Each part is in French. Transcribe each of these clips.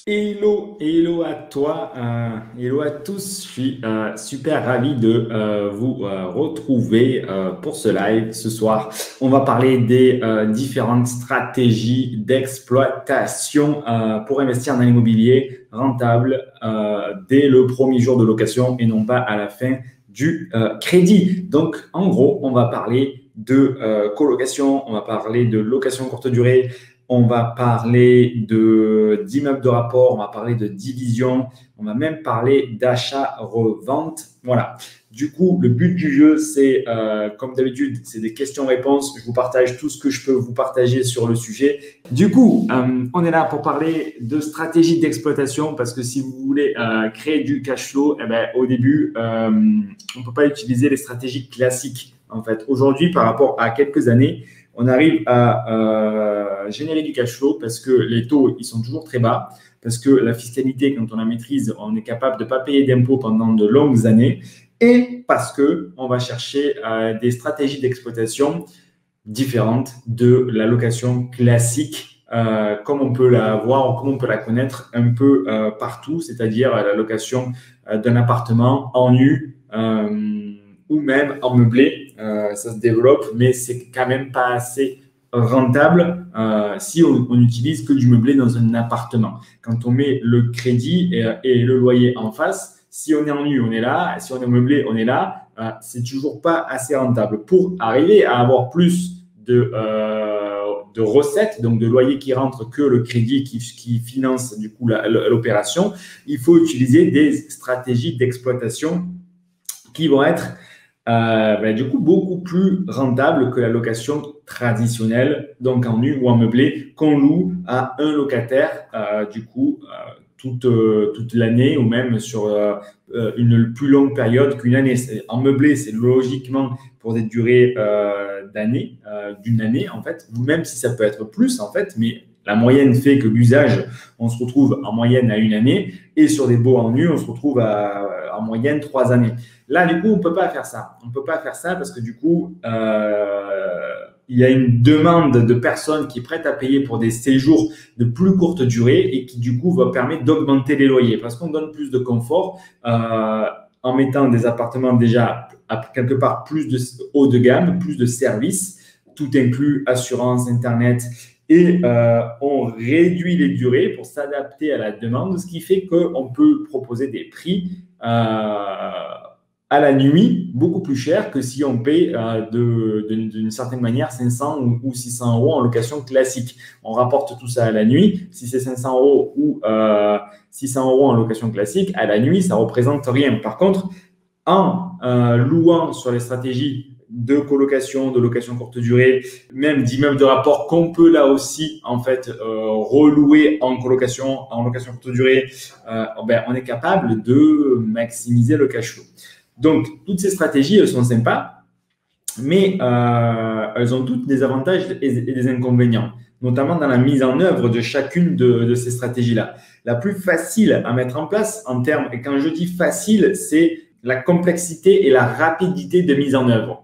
Hello, hello à toi, hello à tous. Je suis super ravi de vous retrouver pour ce live ce soir. On va parler des différentes stratégies d'exploitation pour investir dans l'immobilier rentable dès le premier jour de location et non pas à la fin du crédit. Donc, en gros, on va parler de colocation, on va parler de location courte durée. On va parler d'immeubles de rapport, on va parler de division, on va même parler d'achat-revente. Voilà. Du coup, le but du jeu, c'est, comme d'habitude, c'est des questions-réponses. Je vous partage tout ce que je peux vous partager sur le sujet. Du coup, on est là pour parler de stratégie d'exploitation parce que si vous voulez créer du cash flow, eh ben, au début, on ne peut pas utiliser les stratégies classiques. En fait, aujourd'hui, par rapport à quelques années, on arrive à générer du cash flow parce que les taux, ils sont toujours très bas, parce que la fiscalité, quand on la maîtrise, on est capable de ne pas payer d'impôts pendant de longues années, et parce qu'on va chercher des stratégies d'exploitation différentes de la location classique, comme on peut la voir ou comme on peut la connaître un peu partout, c'est-à-dire la location d'un appartement en nu ou même en meublé. Ça se développe, mais c'est quand même pas assez rentable si on n'utilise que du meublé dans un appartement. Quand on met le crédit et le loyer en face, si on est en nu, on est là. Si on est meublé, on est là. C'est toujours pas assez rentable. Pour arriver à avoir plus de recettes, donc de loyers qui rentrent que le crédit qui finance du coup l'opération, il faut utiliser des stratégies d'exploitation qui vont être du coup beaucoup plus rentables que la location traditionnelle, donc en nu ou en meublé, qu'on loue à un locataire, toute l'année ou même sur une plus longue période qu'une année. En meublé, c'est logiquement pour des durées d'année, d'une année en fait, même si ça peut être plus en fait, mais la moyenne fait que l'usage, on se retrouve en moyenne à une année, et sur des baux en nu, on se retrouve en moyenne 3 années. Là, du coup, on ne peut pas faire ça. On ne peut pas faire ça parce que du coup, il y a une demande de personnes qui est prête à payer pour des séjours de plus courte durée et qui, du coup, va permettre d'augmenter les loyers parce qu'on donne plus de confort en mettant des appartements déjà à quelque part plus de haut de gamme, plus de services, tout inclus assurance, Internet, et on réduit les durées pour s'adapter à la demande, ce qui fait qu'on peut proposer des prix à la nuit beaucoup plus cher que si on paye d'une certaine manière 500 ou 600 euros en location classique. On rapporte tout ça à la nuit. Si c'est 500 euros ou 600 euros en location classique, à la nuit, ça représente rien. Par contre, en louant sur les stratégies de colocation, de location courte durée, même d'immeubles de rapport qu'on peut là aussi en fait relouer en colocation, en location courte durée, on est capable de maximiser le cash flow. Donc, toutes ces stratégies, elles sont sympas, mais elles ont toutes des avantages et des inconvénients, notamment dans la mise en œuvre de chacune de ces stratégies-là. La plus facile à mettre en place en termes, et quand je dis facile, c'est la complexité et la rapidité de mise en œuvre.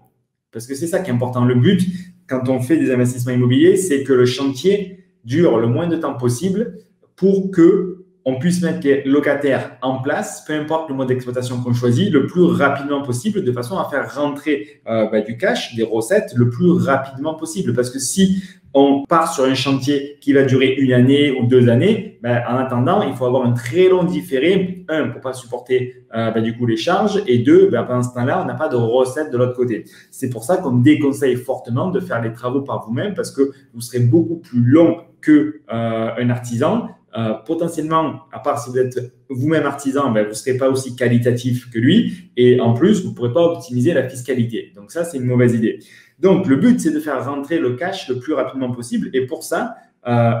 Parce que c'est ça qui est important. Le but, quand on fait des investissements immobiliers, c'est que le chantier dure le moins de temps possible pour que on puisse mettre les locataires en place, peu importe le mode d'exploitation qu'on choisit, le plus rapidement possible, de façon à faire rentrer du cash, des recettes, le plus rapidement possible. Parce que si on part sur un chantier qui va durer une année ou 2 années, en attendant, il faut avoir un très long différé, un, pour ne pas supporter les charges, et deux, pendant ce temps-là, on n'a pas de recettes de l'autre côté. C'est pour ça qu'on déconseille fortement de faire les travaux par vous-même, parce que vous serez beaucoup plus long qu'un artisan. Potentiellement, à part si vous êtes vous-même artisan, vous ne serez pas aussi qualitatif que lui. Et en plus, vous ne pourrez pas optimiser la fiscalité. Donc ça, c'est une mauvaise idée. Donc, le but, c'est de faire rentrer le cash le plus rapidement possible. Et pour ça,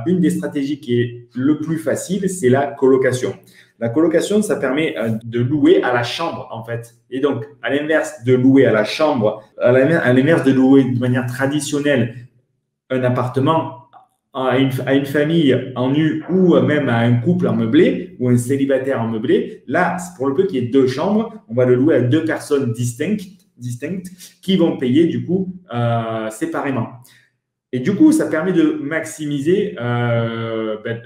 une des stratégies qui est le plus facile, c'est la colocation. La colocation, ça permet de louer à la chambre, en fait. Et donc, à l'inverse de louer à la chambre, à l'inverse de louer de manière traditionnelle un appartement à une famille en nu ou même à un couple en meublé ou un célibataire en meublé, là, pour le peu qu'il y ait 2 chambres, on va le louer à 2 personnes distinctes qui vont payer du coup séparément. Et du coup, ça permet de maximiser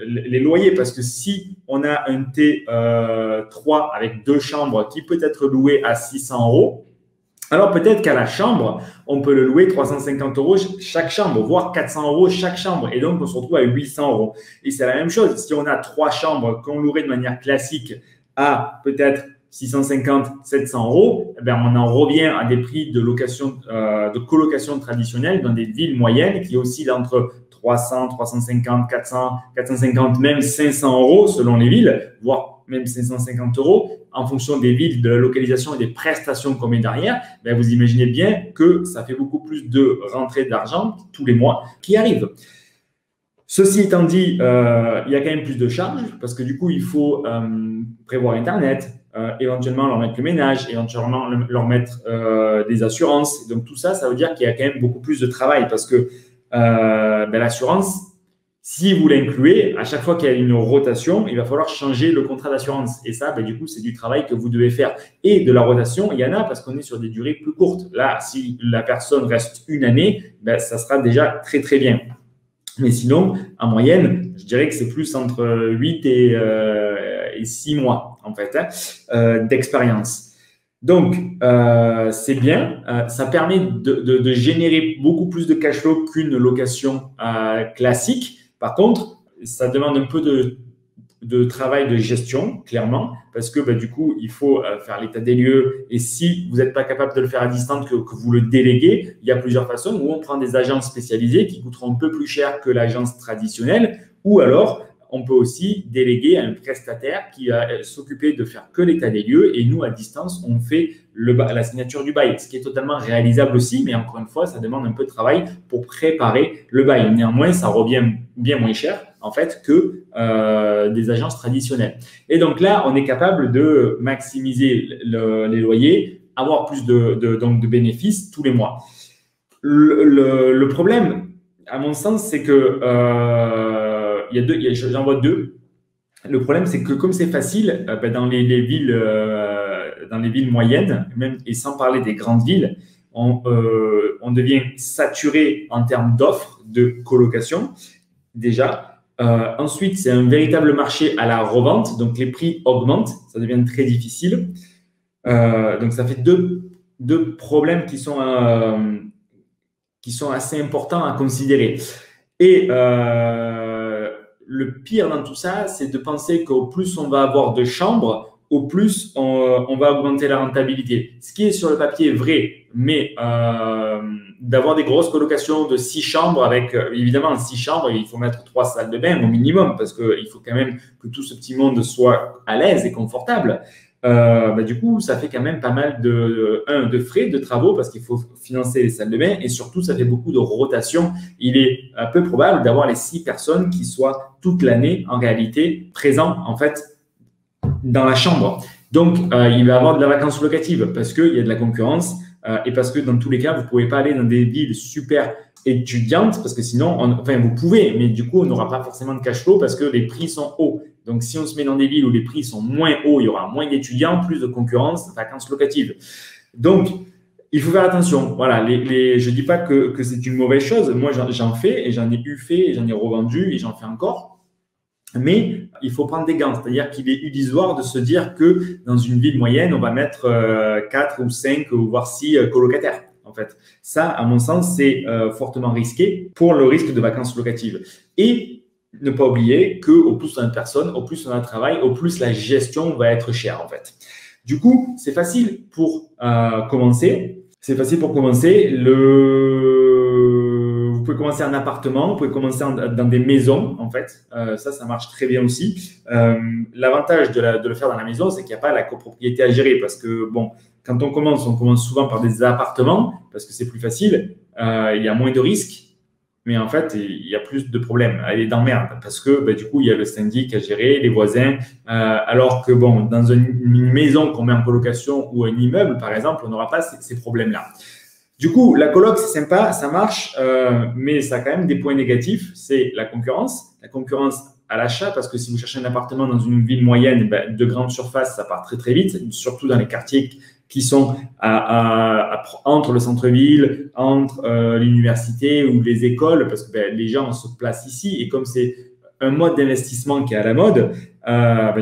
les loyers parce que si on a un T3 avec 2 chambres qui peut être loué à 600 €, alors peut-être qu'à la chambre, on peut le louer 350 € chaque chambre, voire 400 € chaque chambre. Et donc, on se retrouve à 800 €. Et c'est la même chose. Si on a 3 chambres qu'on louerait de manière classique à peut-être 650, 700 €, eh bien, on en revient à des prix de location, de colocation traditionnelle dans des villes moyennes qui oscillent entre 300, 350, 400, 450, même 500 € selon les villes, voire même 550 € en fonction des villes, de la localisation et des prestations qu'on met derrière. Ben, vous imaginez bien que ça fait beaucoup plus de rentrées d'argent tous les mois qui arrivent. Ceci étant dit, il y a quand même plus de charges parce que du coup, il faut prévoir Internet, éventuellement leur mettre le ménage, éventuellement leur mettre des assurances. Donc, tout ça, ça veut dire qu'il y a quand même beaucoup plus de travail parce que l'assurance, si vous l'incluez, à chaque fois qu'il y a une rotation, il va falloir changer le contrat d'assurance. Et ça, du coup, c'est du travail que vous devez faire. Et de la rotation, il y en a parce qu'on est sur des durées plus courtes. Là, si la personne reste une année, ça sera déjà très, très bien. Mais sinon, en moyenne, je dirais que c'est plus entre 8 et 6 mois, en fait, d'expérience. Donc, c'est bien. Ça permet de générer beaucoup plus de cash flow qu'une location classique. Par contre, ça demande un peu de travail de gestion, clairement, parce que du coup, il faut faire l'état des lieux. Et si vous n'êtes pas capable de le faire à distance, que vous le déléguez, il y a plusieurs façons où on prend des agences spécialisées qui coûteront un peu plus cher que l'agence traditionnelle, ou alors on peut aussi déléguer à un prestataire qui va s'occuper de faire que l'état des lieux et nous, à distance, on fait la signature du bail, ce qui est totalement réalisable aussi, mais encore une fois, ça demande un peu de travail pour préparer le bail. Néanmoins, ça revient bien moins cher en fait que des agences traditionnelles. Et donc là, on est capable de maximiser les loyers, avoir plus de bénéfices tous les mois. Le problème, à mon sens, c'est que j'en vois deux. Le problème, c'est que comme c'est facile, dans les villes moyennes, même, et sans parler des grandes villes, on devient saturé en termes d'offres de colocation, déjà. Ensuite, c'est un véritable marché à la revente, donc les prix augmentent, ça devient très difficile. Donc, ça fait deux problèmes qui sont assez importants à considérer. Et le pire dans tout ça, c'est de penser qu'au plus on va avoir de chambres, au plus on va augmenter la rentabilité. Ce qui est sur le papier vrai, mais d'avoir des grosses colocations de 6 chambres avec, évidemment, 6 chambres, il faut mettre 3 salles de bain au minimum parce qu'il faut quand même que tout ce petit monde soit à l'aise et confortable. Du coup, ça fait quand même pas mal de frais, de travaux parce qu'il faut financer les salles de bain et surtout, ça fait beaucoup de rotation. Il est peu probable d'avoir les 6 personnes qui soient toute l'année en réalité présents en fait dans la chambre. Donc, il va y avoir de la vacance locative parce qu'il y a de la concurrence et parce que dans tous les cas, vous ne pouvez pas aller dans des villes super étudiantes parce que sinon, vous pouvez, mais du coup, on n'aura pas forcément de cash flow parce que les prix sont hauts. Donc, si on se met dans des villes où les prix sont moins hauts, il y aura moins d'étudiants, plus de concurrence, vacances locatives. Donc, il faut faire attention. Voilà, je ne dis pas que c'est une mauvaise chose. Moi, j'en fais et j'en ai eu fait et j'en ai revendu et j'en fais encore. Mais il faut prendre des gants. C'est-à-dire qu'il est illusoire de se dire que dans une ville moyenne, on va mettre 4 ou 5 ou voire 6 colocataires. En fait, ça, à mon sens, c'est fortement risqué pour le risque de vacances locatives. Et ne pas oublier qu'au plus on a de personnes, au plus on a de travail, au plus la gestion va être chère en fait. Du coup, c'est facile pour commencer. C'est facile pour commencer. Vous pouvez commencer en appartement, vous pouvez commencer dans des maisons en fait. Ça marche très bien aussi. L'avantage de le faire dans la maison, c'est qu'il n'y a pas la copropriété à gérer parce que bon, quand on commence souvent par des appartements parce que c'est plus facile. Il y a moins de risques. Mais en fait, il y a plus de problèmes et d'emmerdes parce que du coup, il y a le syndic à gérer, les voisins. Alors que bon, dans une maison qu'on met en colocation ou un immeuble, par exemple, on n'aura pas ces problèmes-là. Du coup, la coloc, c'est sympa, ça marche, mais ça a quand même des points négatifs. C'est la concurrence à l'achat parce que si vous cherchez un appartement dans une ville moyenne, de grande surface, ça part très, très vite, surtout dans les quartiers qui sont entre le centre-ville, entre l'université ou les écoles, parce que les gens se placent ici. Et comme c'est un mode d'investissement qui est à la mode,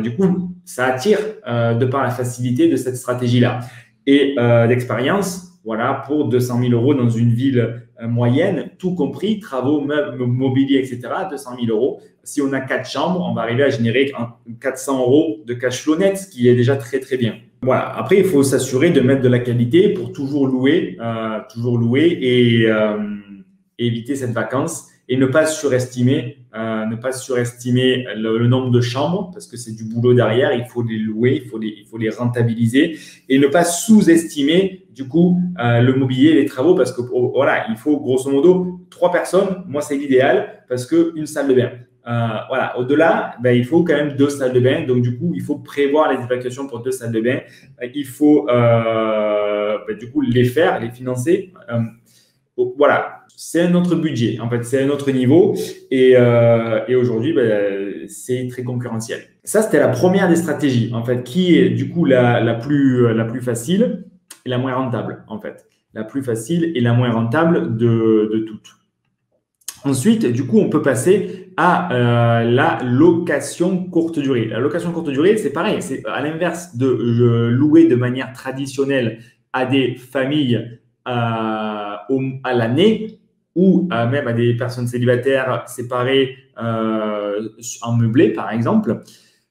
du coup, ça attire de par la facilité de cette stratégie-là. Et d'expérience, voilà, pour 200 000 euros dans une ville moyenne, tout compris, travaux, meubles, mobilier, etc., 200 000 euros. Si on a 4 chambres, on va arriver à générer 400 euros de cash flow net, ce qui est déjà très, très bien. Voilà. Après, il faut s'assurer de mettre de la qualité pour toujours louer et éviter cette vacance et ne pas surestimer le nombre de chambres parce que c'est du boulot derrière. Il faut les louer, il faut les rentabiliser et ne pas sous-estimer du coup le mobilier, les travaux parce que voilà, il faut grosso modo 3 personnes. Moi, c'est l'idéal parce qu'une salle de bain. Voilà. Au-delà, il faut quand même 2 salles de bain. Donc, du coup, il faut prévoir les évacuations pour 2 salles de bain. Il faut du coup les financer. Voilà. C'est un autre budget. En fait, c'est un autre niveau. Et aujourd'hui, c'est très concurrentiel. Ça, c'était la première des stratégies, en fait, qui est du coup la plus facile et la moins rentable, en fait. La plus facile et la moins rentable de toutes. Ensuite, du coup, on peut passer à la location courte durée. La location courte durée, c'est pareil. C'est à l'inverse de louer de manière traditionnelle à des familles à l'année ou même à des personnes célibataires séparées en meublé, par exemple.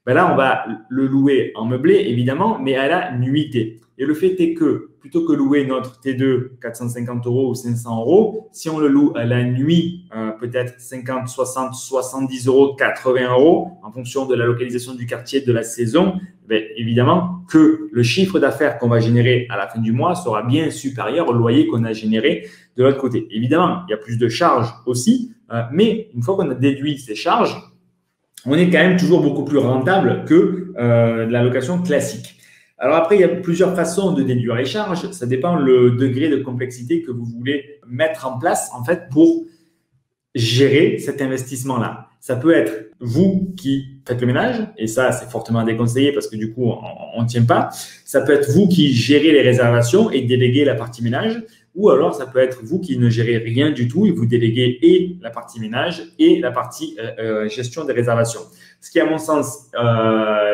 Là, on va le louer en meublé, évidemment, mais à la nuitée. Et le fait est que, plutôt que louer notre T2 450 euros ou 500 euros, si on le loue à la nuit, peut-être 50, 60, 70 euros, 80 euros, en fonction de la localisation du quartier, de la saison, évidemment que le chiffre d'affaires qu'on va générer à la fin du mois sera bien supérieur au loyer qu'on a généré de l'autre côté. Évidemment, il y a plus de charges aussi, mais une fois qu'on a déduit ces charges, on est quand même toujours beaucoup plus rentable que la location classique. Alors après, il y a plusieurs façons de déduire les charges. Ça dépend le degré de complexité que vous voulez mettre en place en fait pour gérer cet investissement-là. Ça peut être vous qui faites le ménage, et ça, c'est fortement déconseillé parce que du coup, on ne tient pas. Ça peut être vous qui gérez les réservations et déléguez la partie ménage, ou alors ça peut être vous qui ne gérez rien du tout et vous déléguez et la partie ménage et la partie gestion des réservations. Ce qui, à mon sens,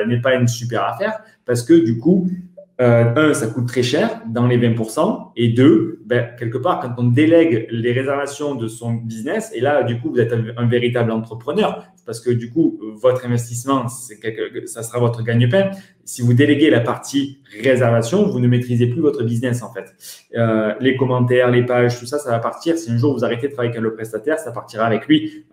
n'est pas une super affaire parce que du coup, ça coûte très cher dans les 20%. Et deux, quelque part, quand on délègue les réservations de son business, et là, du coup, vous êtes un véritable entrepreneur parce que du coup, votre investissement, ça sera votre gagne-pain. Si vous déléguez la partie réservation, vous ne maîtrisez plus votre business en fait. Les commentaires, les pages, tout ça, ça va partir. Si un jour vous arrêtez de travailler avec le prestataire, ça partira avec lui.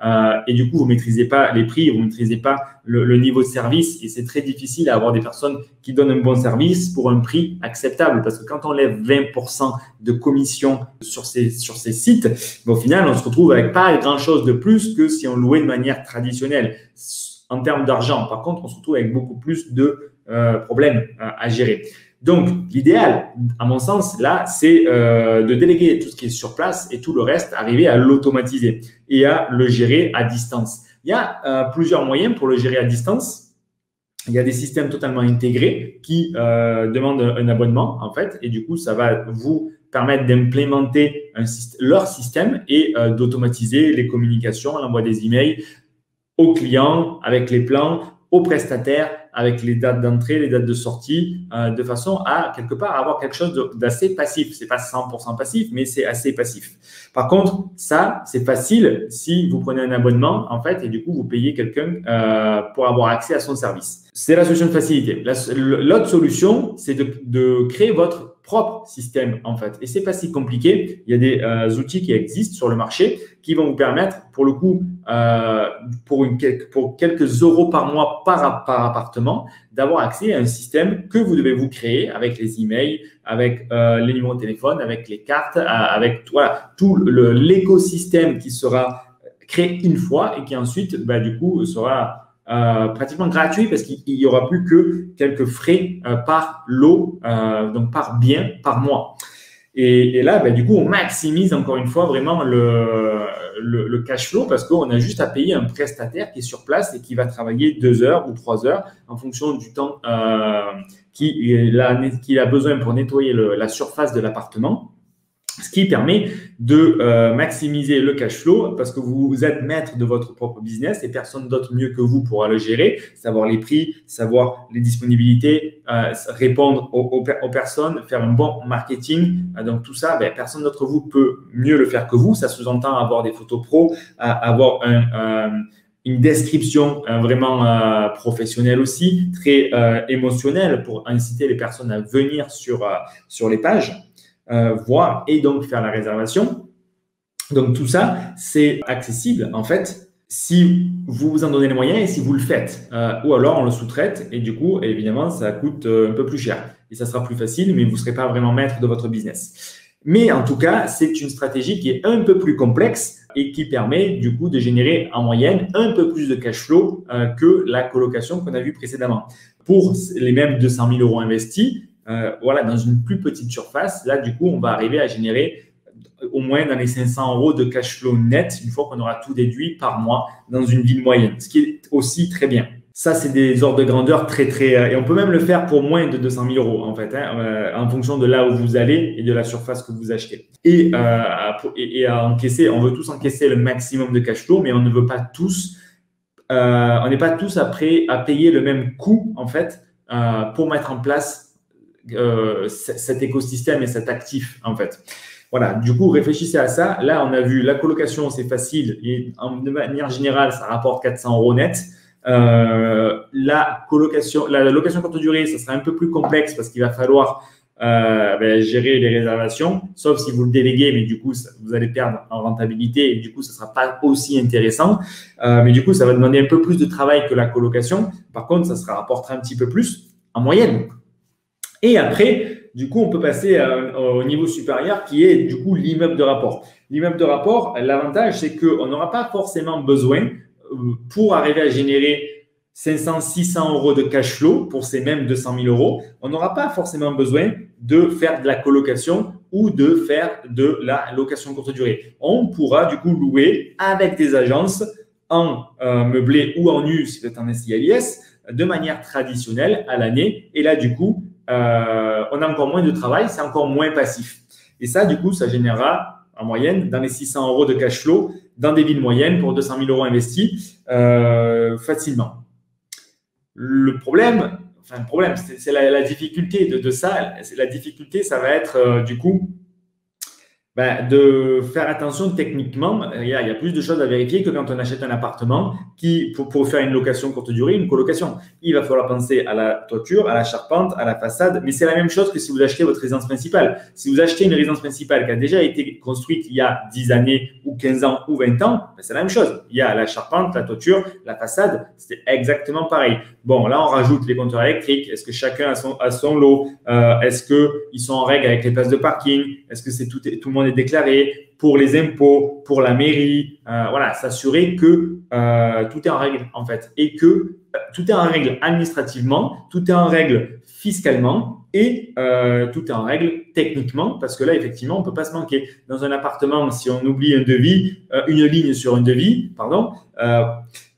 Et du coup, vous ne maîtrisez pas les prix, vous ne maîtrisez pas le niveau de service. Et c'est très difficile à avoir des personnes qui donnent un bon service pour un prix acceptable. Parce que quand on lève 20% de commission sur ces sites, au final, on se retrouve avec pas grand-chose de plus que si on louait de manière traditionnelle en termes d'argent. Par contre, on se retrouve avec beaucoup plus de problèmes à gérer. Donc, l'idéal, à mon sens, là, c'est de déléguer tout ce qui est sur place et tout le reste, arriver à l'automatiser et à le gérer à distance. Il y a plusieurs moyens pour le gérer à distance. Il y a des systèmes totalement intégrés qui demandent un abonnement, en fait, et du coup, ça va vous permettre d'implémenter leur système et d'automatiser les communications, l'envoi des emails aux clients, avec les plans, aux prestataires, avec les dates d'entrée, les dates de sortie, de façon à, quelque part, avoir quelque chose d'assez passif. Ce n'est pas 100% passif, mais c'est assez passif. Par contre, ça, c'est facile si vous prenez un abonnement, en fait, et du coup, vous payez quelqu'un pour avoir accès à son service. C'est la solution de facilité. L'autre solution, c'est de créer votre propre système, en fait. Et ce n'est pas si compliqué. Il y a des outils qui existent sur le marché qui vont vous permettre, pour le coup, pour quelques euros par mois par appartement, d'avoir accès à un système que vous devez vous créer avec les emails, avec les numéros de téléphone, avec les cartes, avec tout l'écosystème qui sera créé une fois et qui ensuite, du coup, sera pratiquement gratuit parce qu'il n'y aura plus que quelques frais par lot, donc par bien, par mois. Et là, ben, du coup, on maximise encore une fois vraiment le cash flow parce qu'on a juste à payer un prestataire qui est sur place et qui va travailler 2 heures ou 3 heures en fonction du temps qu'il a besoin pour nettoyer la surface de l'appartement. Ce qui permet de maximiser le cash flow parce que vous êtes maître de votre propre business et personne d'autre mieux que vous pourra le gérer, savoir les prix, savoir les disponibilités, répondre aux personnes, faire un bon marketing. Donc tout ça, ben, personne d'autre vous peut mieux le faire que vous. Ça sous-entend avoir des photos pro, avoir une description vraiment professionnelle aussi, très émotionnelle pour inciter les personnes à venir sur les pages. Voir et donc faire la réservation. Donc tout ça, c'est accessible en fait si vous vous en donnez les moyens et si vous le faites. Ou alors on le sous-traite et du coup, évidemment, ça coûte un peu plus cher. Et ça sera plus facile, mais vous ne serez pas vraiment maître de votre business. Mais en tout cas, c'est une stratégie qui est un peu plus complexe et qui permet du coup de générer en moyenne un peu plus de cash flow que la colocation qu'on a vue précédemment. Pour les mêmes 200 000 euros investis, voilà, dans une plus petite surface, là, du coup, on va arriver à générer au moins dans les 500 euros de cash flow net une fois qu'on aura tout déduit par mois dans une ville moyenne, ce qui est aussi très bien. Ça, c'est des ordres de grandeur très. Et on peut même le faire pour moins de 200 000 euros, en fait, en fonction de là où vous allez et de la surface que vous achetez. Et à encaisser, on veut tous encaisser le maximum de cash flow, mais on ne veut pas tous, on n'est pas tous prêts à payer le même coût, en fait, pour mettre en place cet écosystème et cet actif en fait. Voilà, du coup, réfléchissez à ça. Là, on a vu la colocation, c'est facile et de manière générale, ça rapporte 400 euros net. La location courte durée, ça sera un peu plus complexe parce qu'il va falloir gérer les réservations, sauf si vous le déléguez, mais du coup, vous allez perdre en rentabilité et du coup, ça ne sera pas aussi intéressant. Mais du coup, ça va demander un peu plus de travail que la colocation. Par contre, ça sera rapportera un petit peu plus en moyenne. Et après, du coup, on peut passer au niveau supérieur qui est du coup l'immeuble de rapport. L'immeuble de rapport, l'avantage, c'est qu'on n'aura pas forcément besoin pour arriver à générer 500, 600 euros de cash flow pour ces mêmes 200 000 euros. On n'aura pas forcément besoin de faire de la colocation ou de faire de la location courte durée. On pourra du coup louer avec des agences en meublé ou en nu si vous êtes en SILIS de manière traditionnelle à l'année. Et là, du coup, on a encore moins de travail, c'est encore moins passif. Et ça, du coup, ça générera en moyenne dans les 600 euros de cash flow dans des villes moyennes pour 200 000 euros investis facilement. Le problème, c'est la difficulté de ça. La difficulté, ça va être du coup de faire attention techniquement. Il y a plus de choses à vérifier que quand on achète un appartement pour faire une location courte durée, une colocation. Il va falloir penser à la toiture, à la charpente, à la façade, mais c'est la même chose que si vous achetez votre résidence principale. Si vous achetez une résidence principale qui a déjà été construite il y a 10 années ou 15 ans ou 20 ans, c'est la même chose. Il y a la charpente, la toiture, la façade, c'est exactement pareil. Bon, là, on rajoute les compteurs électriques. Est-ce que chacun a son lot? Est-ce qu'ils sont en règle avec les places de parking? Est-ce que tout le monde est déclaré pour les impôts, pour la mairie? Voilà, s'assurer que tout est en règle, en fait. Et que tout est en règle administrativement, tout est en règle fiscalement et tout est en règle techniquement parce que là, effectivement, on ne peut pas se manquer. Dans un appartement, si on oublie un devis, une ligne sur un devis, pardon,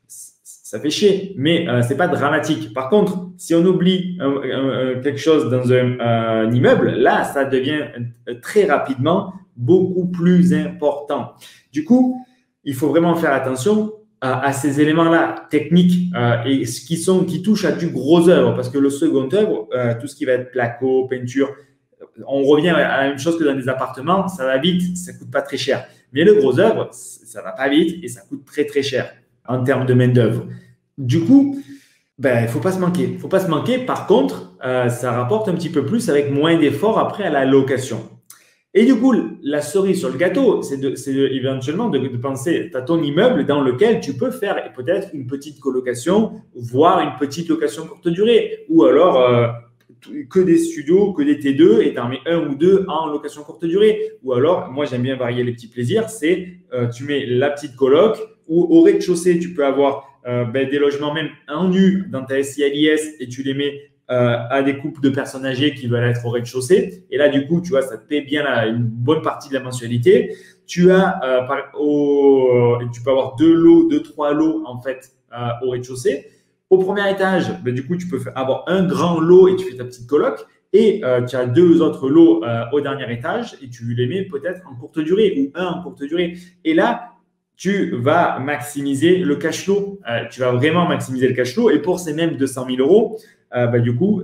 ça fait chier, mais ce n'est pas dramatique. Par contre, si on oublie quelque chose dans un immeuble, là, ça devient très rapidement beaucoup plus important. Du coup, il faut vraiment faire attention à ces éléments-là techniques et qui touchent à du gros œuvre parce que le second œuvre, tout ce qui va être placo, peinture, on revient à la même chose que dans des appartements, ça va vite, ça ne coûte pas très cher. Mais le gros œuvre, ça ne va pas vite et ça coûte très très cher en termes de main-d'œuvre. Du coup, il ne faut pas se manquer. Il faut pas se manquer. Par contre, ça rapporte un petit peu plus avec moins d'efforts après à la location. Et du coup, la cerise sur le gâteau, c'est éventuellement de penser à ton immeuble dans lequel tu peux faire peut-être une petite colocation, voire une petite location courte durée. Ou alors que des studios, que des T2 et tu en mets un ou deux en location courte durée. Ou alors, moi j'aime bien varier les petits plaisirs, c'est tu mets la petite coloc ou au rez-de-chaussée, tu peux avoir des logements même en nu dans ta SILIS et tu les mets à des couples de personnes âgées qui veulent être au rez-de-chaussée. Et là, du coup, tu vois, ça te paie bien une bonne partie de la mensualité. Tu as, tu peux avoir 2 lots, 2-3 lots en fait au rez-de-chaussée. Au premier étage, ben, du coup, tu peux avoir un grand lot et tu fais ta petite coloc. Et tu as 2 autres lots au dernier étage et tu les mets peut-être en courte durée ou un en courte durée. Et là, tu vas maximiser le cash flow. Tu vas vraiment maximiser le cash flow. Et pour ces mêmes 200 000 euros, bah, du coup,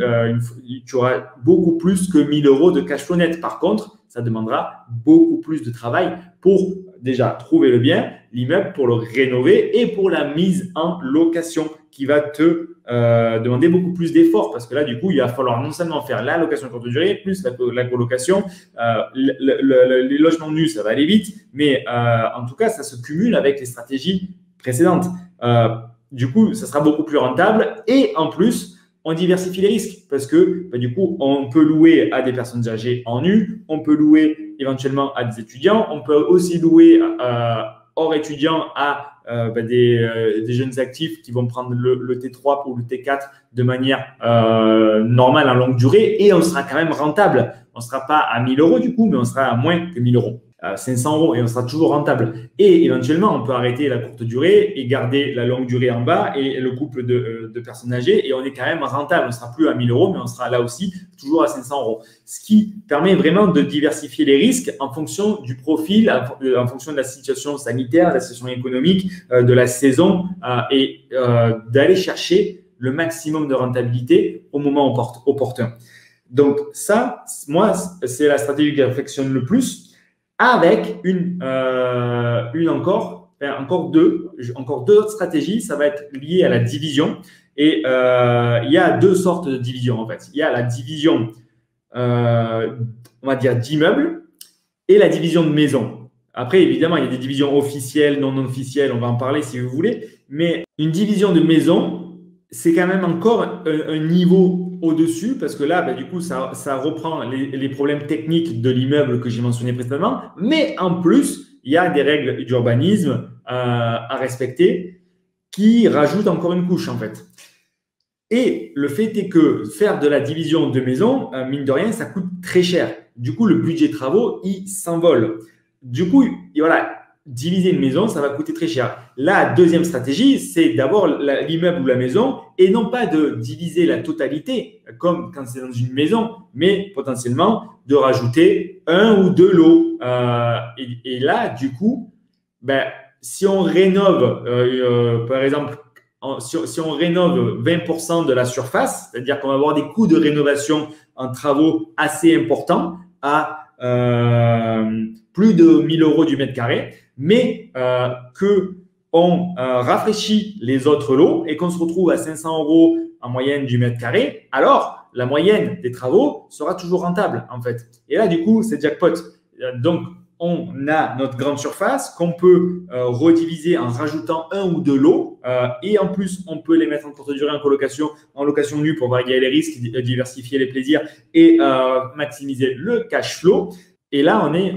tu auras beaucoup plus que 1 000 euros de cash flow net. Par contre, ça demandera beaucoup plus de travail pour déjà trouver le bien, l'immeuble, pour le rénover et pour la mise en location qui va te demander beaucoup plus d'efforts parce que là, du coup, il va falloir non seulement faire la location courte durée, plus la colocation. Les logements nus, ça va aller vite, mais en tout cas, ça se cumule avec les stratégies précédentes. Du coup, ça sera beaucoup plus rentable et en plus, on diversifie les risques parce que bah, du coup, on peut louer à des personnes âgées en nu, on peut louer éventuellement à des étudiants, on peut aussi louer hors étudiants à des jeunes actifs qui vont prendre le T3 ou le T4 de manière normale en longue durée et on sera quand même rentable. On ne sera pas à 1 000 euros du coup, mais on sera à moins que 1 000 euros. 500 euros et on sera toujours rentable. Et éventuellement, on peut arrêter la courte durée et garder la longue durée en bas et le couple de personnes âgées et on est quand même rentable. On ne sera plus à 1 000 euros, mais on sera là aussi toujours à 500 euros. Ce qui permet vraiment de diversifier les risques en fonction du profil, en fonction de la situation sanitaire, de la situation économique, de la saison et d'aller chercher le maximum de rentabilité au moment opportun. Donc ça, moi, c'est la stratégie que j'affectionne le plus. Avec encore deux autres stratégies, ça va être lié à la division. Et il y a 2 sortes de divisions en fait. Il y a la division, on va dire, d'immeubles et la division de maison. Après, évidemment, il y a des divisions officielles, non officielles, on va en parler si vous voulez. Mais une division de maison, c'est quand même encore un niveau au-dessus parce que là, bah, du coup, ça reprend les problèmes techniques de l'immeuble que j'ai mentionné précédemment. Mais en plus, il y a des règles d'urbanisme à respecter qui rajoutent encore une couche en fait. Et le fait est que faire de la division de maison, mine de rien, ça coûte très cher. Du coup, le budget travaux, il s'envole. Du coup, voilà, diviser une maison, ça va coûter très cher. La deuxième stratégie, c'est d'avoir l'immeuble ou la maison et non pas de diviser la totalité comme quand c'est dans une maison, mais potentiellement de rajouter 1 ou 2 lots. Et là, du coup, ben, si on rénove, par exemple, si on rénove 20% de la surface, c'est-à-dire qu'on va avoir des coûts de rénovation en travaux assez importants à plus de 1 000 euros du mètre carré, mais qu'on rafraîchit les autres lots et qu'on se retrouve à 500 euros en moyenne du mètre carré, alors la moyenne des travaux sera toujours rentable en fait. Et là, du coup, c'est jackpot. Donc, on a notre grande surface qu'on peut rediviser en rajoutant 1 ou 2 lots et en plus, on peut les mettre en courte durée en location nue pour varier les risques, diversifier les plaisirs et maximiser le cash flow. Et là, on est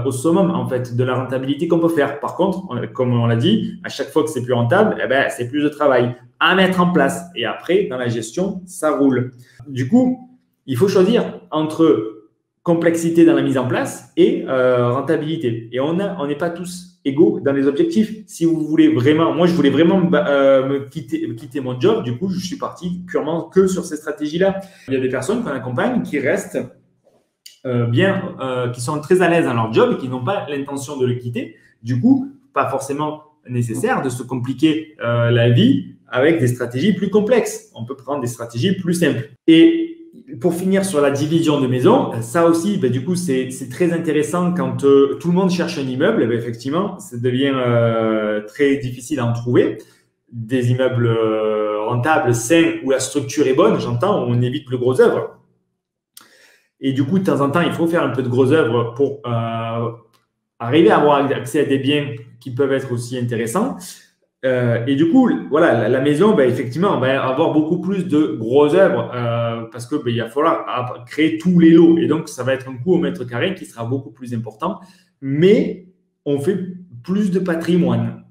au summum en fait de la rentabilité qu'on peut faire. Par contre, comme on l'a dit, à chaque fois que c'est plus rentable, eh ben, c'est plus de travail à mettre en place. Et après, dans la gestion, ça roule. Du coup, il faut choisir entre complexité dans la mise en place et rentabilité. Et on n'est pas tous égaux dans les objectifs. Si vous voulez vraiment, moi je voulais vraiment quitter mon job, du coup je suis parti purement que sur ces stratégies-là. Il y a des personnes qu'on accompagne qui restent qui sont très à l'aise dans leur job et qui n'ont pas l'intention de le quitter. Du coup, pas forcément nécessaire de se compliquer la vie avec des stratégies plus complexes. On peut prendre des stratégies plus simples. Et pour finir sur la division de maison, ça aussi, ben, du coup, c'est très intéressant quand tout le monde cherche un immeuble. Ben, effectivement, ça devient très difficile à en trouver. Des immeubles rentables, sains, où la structure est bonne, j'entends, où on évite le gros œuvre. Et du coup, de temps en temps, il faut faire un peu de gros œuvre pour arriver à avoir accès à des biens qui peuvent être aussi intéressants. Et du coup, voilà, la maison, ben, effectivement, on va avoir beaucoup plus de grosses œuvres parce que ben, il va falloir créer tous les lots. Et donc, ça va être un coût au mètre carré qui sera beaucoup plus important. Mais on fait plus de patrimoine.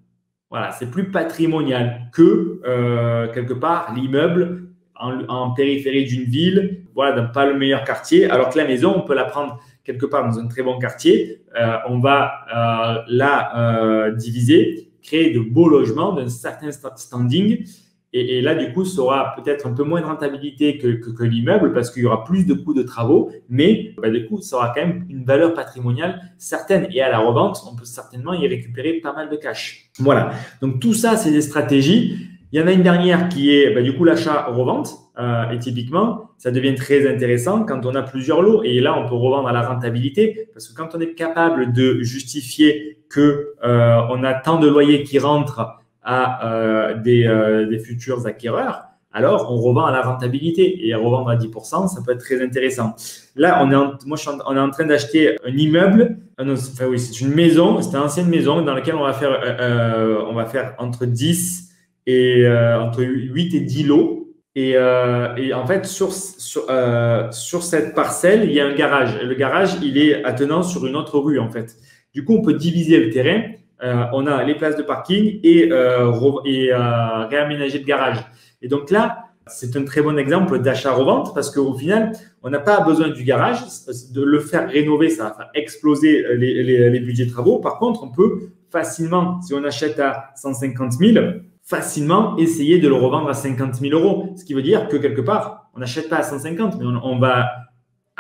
Voilà, c'est plus patrimonial que quelque part l'immeuble en périphérie d'une ville, voilà, dans pas le meilleur quartier, alors que la maison, on peut la prendre quelque part dans un très bon quartier. On va la diviser, créer de beaux logements d'un certain standing. Et là, du coup, ça aura peut-être un peu moins de rentabilité que l'immeuble parce qu'il y aura plus de coûts de travaux, mais du coup, ça aura quand même une valeur patrimoniale certaine. Et à la revente, on peut certainement y récupérer pas mal de cash. Voilà. Donc, tout ça, c'est des stratégies. Il y en a une dernière qui est du coup l'achat-revente. Et typiquement, ça devient très intéressant quand on a plusieurs lots. Et là, on peut revendre à la rentabilité parce que quand on est capable de justifier qu'on a tant de loyers qui rentrent à des futurs acquéreurs, alors on revend à la rentabilité. Et revendre à 10%, ça peut être très intéressant. Là, on est en train d'acheter un immeuble. Oui, c'est une maison. C'est une ancienne maison dans laquelle on va faire entre 10 et entre 8 et 10 lots. Et en fait, sur cette parcelle, il y a un garage. Et le garage, il est attenant sur une autre rue, en fait. Du coup, on peut diviser le terrain. On a les places de parking et réaménager le garage. Et donc là, c'est un très bon exemple d'achat-revente parce qu'au final, on n'a pas besoin du garage. De le faire rénover, ça va faire exploser les budgets de travaux. Par contre, on peut facilement, si on achète à 150 000, facilement essayer de le revendre à 50 000 euros. Ce qui veut dire que quelque part, on n'achète pas à 150, mais on va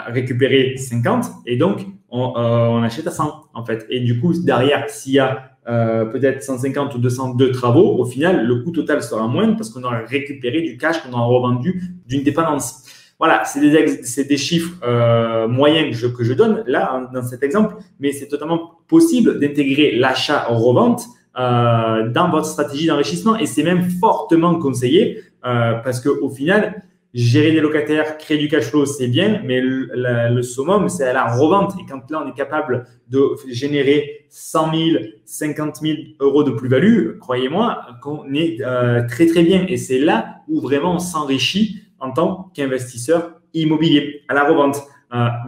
récupérer 50 et donc on achète à 100 en fait. Et du coup, derrière, s'il y a peut-être 150 ou 200 de travaux, au final, le coût total sera moindre parce qu'on aura récupéré du cash qu'on aura revendu d'une dépendance. Voilà, c'est des chiffres moyens que je donne là dans cet exemple, mais c'est totalement possible d'intégrer l'achat-revente dans votre stratégie d'enrichissement et c'est même fortement conseillé parce qu'au final, gérer des locataires, créer du cash flow, c'est bien, mais le summum, c'est à la revente. Et quand là, on est capable de générer 100 000, 50 000 euros de plus-value, croyez-moi qu'on est très, très bien. Et c'est là où vraiment on s'enrichit en tant qu'investisseur immobilier à la revente.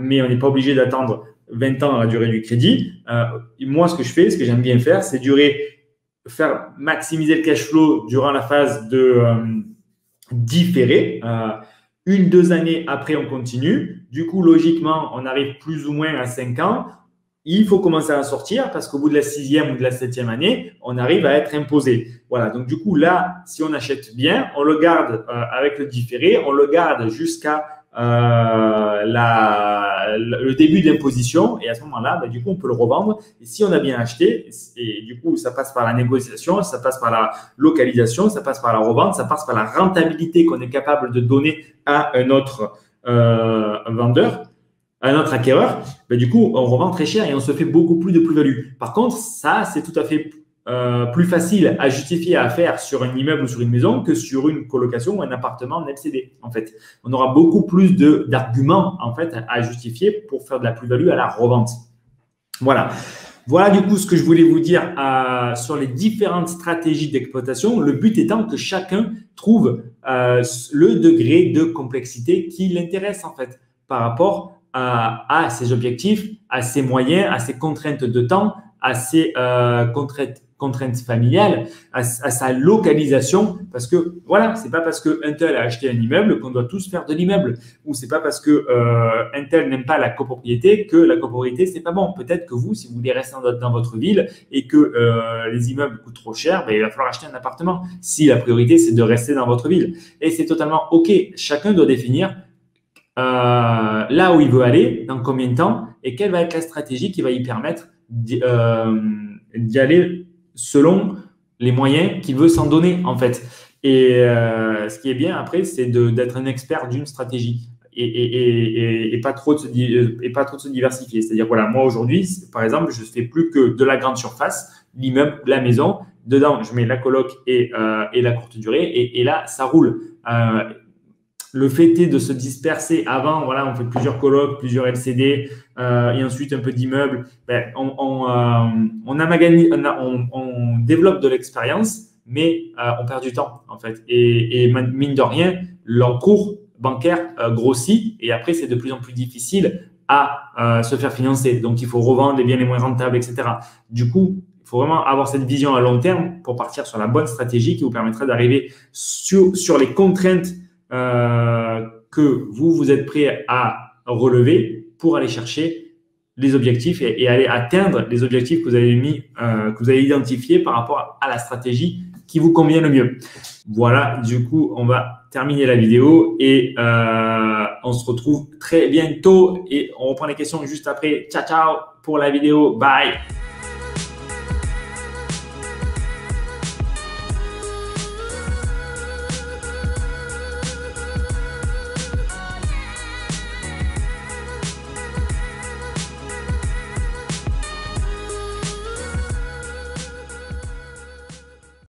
Mais on n'est pas obligé d'attendre 20 ans à la durée du crédit. Moi, ce que je fais, ce que j'aime bien faire, c'est faire maximiser le cash flow durant la phase de différé. 1-2 années après, on continue. Du coup, logiquement, on arrive plus ou moins à 5 ans. Il faut commencer à en sortir parce qu'au bout de la 6e ou de la 7e année, on arrive à être imposé. Voilà. Donc, du coup, là, si on achète bien, on le garde avec le différé, on le garde jusqu'à le début de l'imposition et à ce moment-là, du coup, on peut le revendre. Et si on a bien acheté, et du coup, ça passe par la négociation, ça passe par la localisation, ça passe par la revente, ça passe par la rentabilité qu'on est capable de donner à un autre vendeur, à un autre acquéreur. Du coup, on revend très cher et on se fait beaucoup plus de plus-value. Par contre, ça, c'est tout à fait plus facile à justifier à faire sur un immeuble ou sur une maison que sur une colocation ou un appartement en LCD. En fait, on aura beaucoup plus d'arguments en fait à justifier pour faire de la plus-value à la revente. Voilà. Voilà du coup ce que je voulais vous dire sur les différentes stratégies d'exploitation. Le but étant que chacun trouve le degré de complexité qui l'intéresse en fait par rapport à ses objectifs, à ses moyens, à ses contraintes de temps, à ses contraintes familiales, à sa localisation, parce que voilà, c'est pas parce qu'un tel a acheté un immeuble qu'on doit tous faire de l'immeuble, ou c'est pas parce que un tel n'aime pas la copropriété que la copropriété c'est pas bon. Peut-être que vous, si vous voulez rester dans votre ville et que les immeubles coûtent trop cher, il va falloir acheter un appartement. Si la priorité c'est de rester dans votre ville, et c'est totalement ok. Chacun doit définir là où il veut aller, dans combien de temps, et quelle va être la stratégie qui va y permettre d'y aller selon les moyens qu'il veut s'en donner en fait. Et ce qui est bien après, c'est d'être un expert d'une stratégie et pas trop de se diversifier. C'est-à-dire voilà, moi aujourd'hui, par exemple, je ne fais plus que de la grande surface, l'immeuble, la maison. Dedans, je mets la coloc et la courte durée et là, ça roule. Le fait est de se disperser avant, voilà, on fait plusieurs colocs, plusieurs LCD et ensuite un peu d'immeubles. On développe de l'expérience, mais on perd du temps en fait. Et mine de rien, l'encours bancaire grossit et après c'est de plus en plus difficile à se faire financer. Donc il faut revendre les biens les moins rentables, etc. Du coup, il faut vraiment avoir cette vision à long terme pour partir sur la bonne stratégie qui vous permettra d'arriver sur les contraintes que vous êtes prêt à relever pour aller chercher les objectifs et aller atteindre les objectifs que vous avez mis, que vous avez identifiés par rapport à la stratégie qui vous convient le mieux. Voilà, du coup, on va terminer la vidéo et on se retrouve très bientôt et on reprend les questions juste après. Ciao, ciao pour la vidéo. Bye.